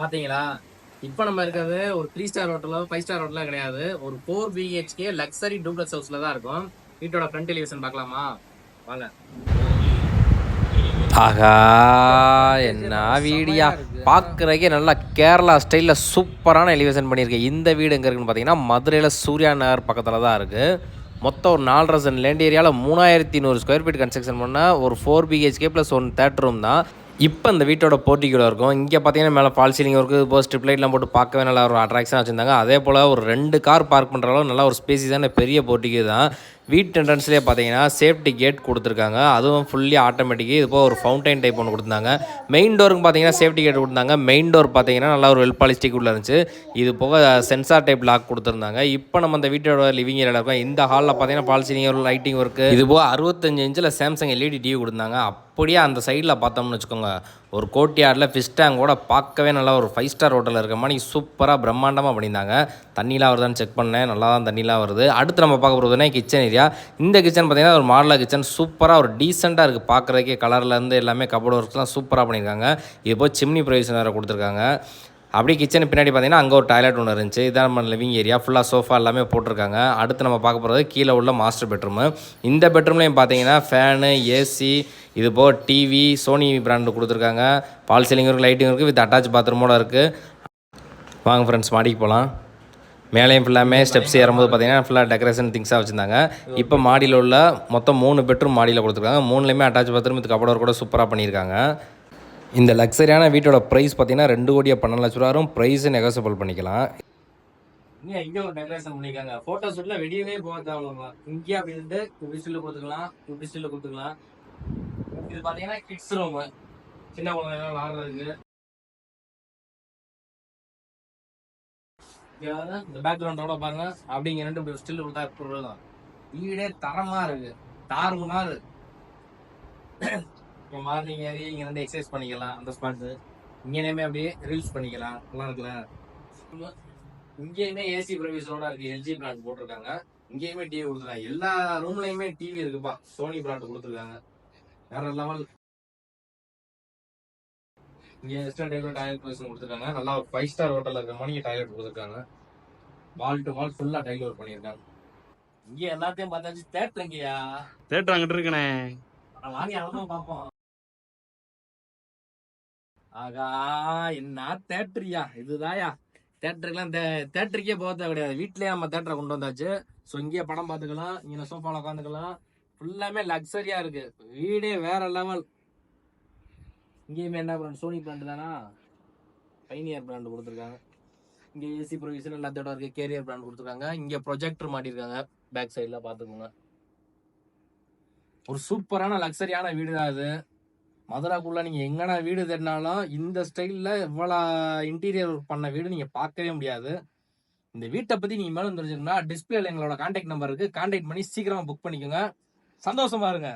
பாத்தீங்களா? இப்ப நம்ம இருக்கிறது ஒரு 3 ஸ்டார் ஹோட்டலோ 5 ஸ்டார் ஹோட்டலோ கிடையாது. ஒரு 4 BHK லக்ஸரி டூப்ளக்ஸ் ஹவுஸ்ல தான் இருக்கும். வீட்டோட ஃப்ரண்ட் எலிவேஷன் பார்க்கலாமா? வாங்க. ஆகா, என்ன வீடியா பார்க்குறக்கே நல்லா கேரளா ஸ்டைலில் சூப்பரான எலிவேஷன் பண்ணியிருக்கேன். இந்த வீடு எங்கே இருக்குன்னு பார்த்தீங்கன்னா மதுரையில் சூர்யா நகர் பக்கத்தில் தான் இருக்குது. மொத்தம் ஒரு 4 டசன் லேண்ட் ஏரியாவில் 3100 ஸ்கொயர் ஃபீட் கன்ஸ்ட்ரக்ஷன் பண்ண ஒரு 4 BHK ப்ளஸ் 1 தேட்டர் ரூம் தான். இப்போ இந்த வீட்டோட போர்ட்டிக்குள்ள இருக்கும். இங்கே பார்த்தீங்கன்னா மேலே ஃபால் சீலிங் இருக்குது. இப்போ ஸ்ட்ரிப் லைட்லாம் போட்டு பார்க்கவே நல்லா ஒரு அட்ராக்ஷனாக வச்சுருந்தாங்க. அதே போல் ஒரு 2 கார் பார்க் பண்ணுற அளவு நல்லா ஒரு ஸ்பேசியஸான பெரிய போர்ட்டிக்கு தான். வீட்டு என்ட்ரன்ஸ்லேயே பார்த்தீங்கன்னா சேஃப்டி கேட் கொடுத்துருக்காங்க. அதுவும் ஃபுல்லி ஆட்டோமேட்டிக்கு. இது போல் ஒரு ஃபவுண்டைன் டைப் ஒன்று கொடுத்துருந்தாங்க. மெயின் டோருக்கு பார்த்தீங்கன்னா சேஃப்டி கேட் கொடுத்தாங்க. மெயின் டோர் பார்த்தீங்கன்னா நல்லா ஒரு வெல் பாலிஸ்டிக் உள்ள இருந்துச்சு. இது போக சென்சார் டைப் லாக் கொடுத்துருந்தாங்க. இப்போ நம்ம இந்த வீட்டோட லிவிங் ஏரியாவில் இருக்கோம். இந்த ஹாலில் பார்த்தீங்கன்னா ஃபால் சீலிங் ஒரு லைட்டிங் ஒர்க்கு. இது போக 65 இன்ச்சில் சாம்சங் LED டிவி கொடுத்தாங்க. அப்படியே அந்த சைடில் பார்த்தோம்னு வச்சுக்கோங்க, ஒரு கோர்ட்யார்டில் ஃபிஷ் டேங்க் கூட பார்க்கவே நல்லா ஒரு 5 ஸ்டார் ஹோட்டலில் இருக்க மாதிரி சூப்பராக பிரம்மாண்டமாக பண்ணியிருந்தாங்க. தண்ணிலாம் வருதான்னு செக் பண்ணேன். நல்லா தான் தண்ணிலாம் வருது. அடுத்து நம்ம பார்க்க போகிறதுனா கிச்சன் ஏரியா. இந்த கிச்சன் பார்த்தீங்கன்னா ஒரு மாடலர் கிச்சன். சூப்பராக ஒரு டீசெண்டாக இருக்குது பார்க்குறதுக்கே. கலர்லேருந்து எல்லாமே கபோர்டு ஒர்க்ஸ்லாம் சூப்பராக பண்ணியிருக்காங்க. இது போய் சிம்னி ப்ரொவிஷன் வேறு கொடுத்துருக்காங்க. அப்படியே கிச்சன் பின்னாடி பார்த்தீங்கன்னா அங்கே ஒரு டாய்லெட் ஒன்று இருந்துச்சு. இதான் நம்ம லிவிங் ஏரியா. ஃபுல்லாக சோஃபா எல்லாமே போட்டிருக்காங்க. அடுத்து நம்ம பார்க்க போகிறது கீழே உள்ள மாஸ்டர் பெட்ரூமு. இந்த பெட்ரூம்லேயும் பார்த்தீங்கன்னா ஃபேனு, ஏசி, இது போக டிவி, சோனி பிராண்டு கொடுத்துருக்காங்க. பால் சீலிங் இருக்குது, லைட்டிங் இருக்குது, வித் அட்டாச் பாத்ரூமோடு இருக்குது. வாங்க ஃப்ரெண்ட்ஸ், மாடிக்கு போகலாம். மேலேயும் ஃபுல்லாமே ஸ்டெப்ஸ் ஏறும்போது பார்த்தீங்கன்னா ஃபுல்லாக டெக்கரேஷன் திங்ஸாக வச்சுருந்தாங்க. இப்போ மாடியில் உள்ள மொத்தம் 3 பெட்ரூம் மாடியில் கொடுத்துருக்காங்க. 3லேயுமே அட்டாச் பாத்ரூம் வித் கபோர்டு கூட சூப்பராக பண்ணியிருக்காங்க. இந்த லக்ஸரியான வீட்டோட ப்ரைஸ் பார்த்தீங்கன்னா 2,12,00,000 வரும். ப்ரைஸு நெகோசியபிள் பண்ணிக்கலாம். இங்கே ஒரு டெக்கரேஷன் பண்ணிருக்காங்க. போட்டோ ஷூட்ல வெளியவே போக தேவையில்ல. இங்கே அப்படின்ட்டு இப்படி ஸ்டில் கொடுத்துக்கலாம், இப்படி ஸ்டில் கொடுத்துக்கலாம். இது பார்த்தீங்கன்னா கிட்ஸ் ரூம், சின்ன குழந்தைங்க விளாடுறதுக்கு. இந்த பேக்ரவுண்டோட பாருங்க, அப்படிங்க 2 ஸ்டில் கொடுத்தா தான் வீடே தரமா இருக்கு. தாறுமாறு மார்னிங் ஏறி இங்க வந்து எக்ஸசைஸ் பண்ணிக்கலாம். அந்த ஸ்பாட் இங்கேயுமே அப்படியே ரீல்ஸ் பண்ணிக்கலாம். நல்லா இருக்குல்ல. இங்கேயுமே ஏசி ப்ரொவிஷனோட இருக்கு. எல்ஜி பிராண்ட் போட்டிருக்காங்க. இங்கேயுமே டிவி கொடுத்துருக்காங்க. எல்லா ரூம்லயுமே டிவி இருக்குப்பா. சோனி பிராண்ட் கொடுத்துருக்காங்க. வேற லெவல். இங்க வெஸ்டர்ன் டைப்ல டாய்லெட் ப்ரொவிஷன் கொடுத்துருக்காங்க. நல்லா ஒரு 5 ஸ்டார் ஹோட்டல்ல இருக்க மாதிரி டாய்லெட் கொடுத்துருக்காங்க. வால் டு வால் ஃபுல்லா டைல் ஒர்க் பண்ணிருக்காங்க. இங்க எல்லாத்தையும் பார்த்தாச்சு. தேட்டர் இங்கயா? தேட்டர் அங்கிட்டு இருக்கனே. வாங்கி அவ்வளவுதான் பார்ப்போம். ஆகா, என்ன தேட்டரியா இதுதாயா? தேட்டருக்குலாம் தேட்டருக்கே போக கிடையாது. வீட்லயே நம்ம தேட்டரை கொண்டு வந்தாச்சு. ஸோ இங்கேயே படம் பார்த்துக்கலாம், இங்கே சோஃபாவில் உட்காந்துக்கலாம். ஃபுல்லாமே லக்ஸரியா இருக்கு. வீடே வேற லெவல். இங்கேயுமே என்ன பிராண்ட்? சோனி பிராண்ட் தானா? பைனியர் பிராண்ட் கொடுத்துருக்காங்க. இங்கே ஏசி ப்ரொவிஷன் எல்லாத்தோட இருக்கு. கேரியர் பிராண்ட் கொடுத்துருக்காங்க. இங்கே ப்ரொஜெக்டர் மாட்டிருக்காங்க. பேக் சைடில் பார்த்துக்கோங்க. ஒரு சூப்பரான லக்ஸரியான வீடு தான் இது. மதுராக்குள்ள நீங்க எங்கனா வீடு தேடினாலும் இந்த ஸ்டைல்ல இவ்வளவு இன்டீரியர் ஒர்க் பண்ண வீடு நீங்க பார்க்கவே முடியாது. இந்த வீட்டை பத்தி நீங்க மேலும் தெரிஞ்சுக்கணும்னா டிஸ்பிளேல எங்களோட கான்டாக்ட் நம்பர் இருக்கு. கான்டாக்ட் பண்ணி சீக்கிரமா புக் பண்ணிக்கோங்க. சந்தோஷமா இருங்க.